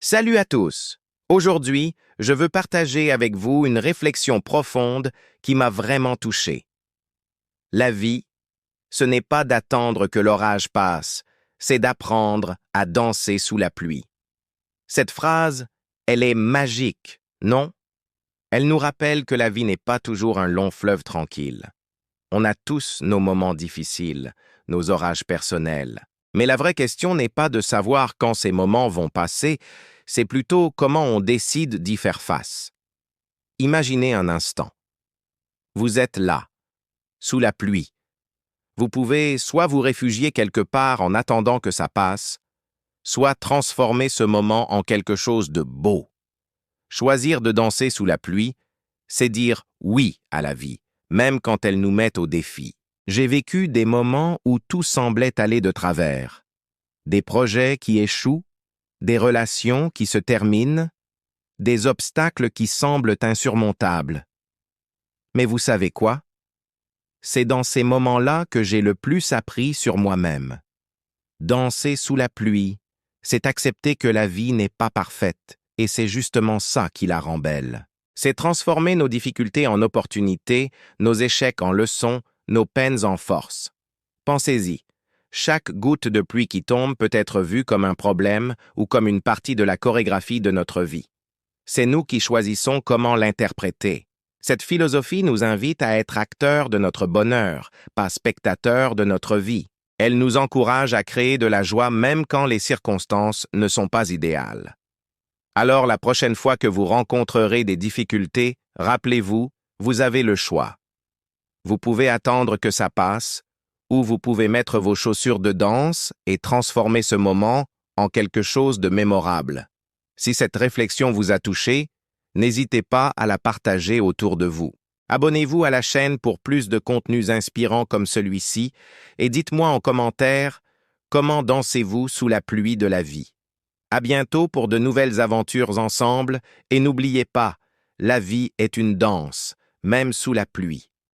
Salut à tous! Aujourd'hui, je veux partager avec vous une réflexion profonde qui m'a vraiment touché. La vie, ce n'est pas d'attendre que l'orage passe, c'est d'apprendre à danser sous la pluie. Cette phrase, elle est magique, non? Elle nous rappelle que la vie n'est pas toujours un long fleuve tranquille. On a tous nos moments difficiles, nos orages personnels. Mais la vraie question n'est pas de savoir quand ces moments vont passer, c'est plutôt comment on décide d'y faire face. Imaginez un instant. Vous êtes là, sous la pluie. Vous pouvez soit vous réfugier quelque part en attendant que ça passe, soit transformer ce moment en quelque chose de beau. Choisir de danser sous la pluie, c'est dire oui à la vie, même quand elle nous met au défi. J'ai vécu des moments où tout semblait aller de travers. Des projets qui échouent, des relations qui se terminent, des obstacles qui semblent insurmontables. Mais vous savez quoi? C'est dans ces moments-là que j'ai le plus appris sur moi-même. Danser sous la pluie, c'est accepter que la vie n'est pas parfaite, et c'est justement ça qui la rend belle. C'est transformer nos difficultés en opportunités, nos échecs en leçons, nos peines en force. Pensez-y. Chaque goutte de pluie qui tombe peut être vue comme un problème ou comme une partie de la chorégraphie de notre vie. C'est nous qui choisissons comment l'interpréter. Cette philosophie nous invite à être acteurs de notre bonheur, pas spectateurs de notre vie. Elle nous encourage à créer de la joie même quand les circonstances ne sont pas idéales. Alors la prochaine fois que vous rencontrerez des difficultés, rappelez-vous, vous avez le choix. Vous pouvez attendre que ça passe, ou vous pouvez mettre vos chaussures de danse et transformer ce moment en quelque chose de mémorable. Si cette réflexion vous a touché, n'hésitez pas à la partager autour de vous. Abonnez-vous à la chaîne pour plus de contenus inspirants comme celui-ci et dites-moi en commentaire comment dansez-vous sous la pluie de la vie. À bientôt pour de nouvelles aventures ensemble et n'oubliez pas, la vie est une danse, même sous la pluie.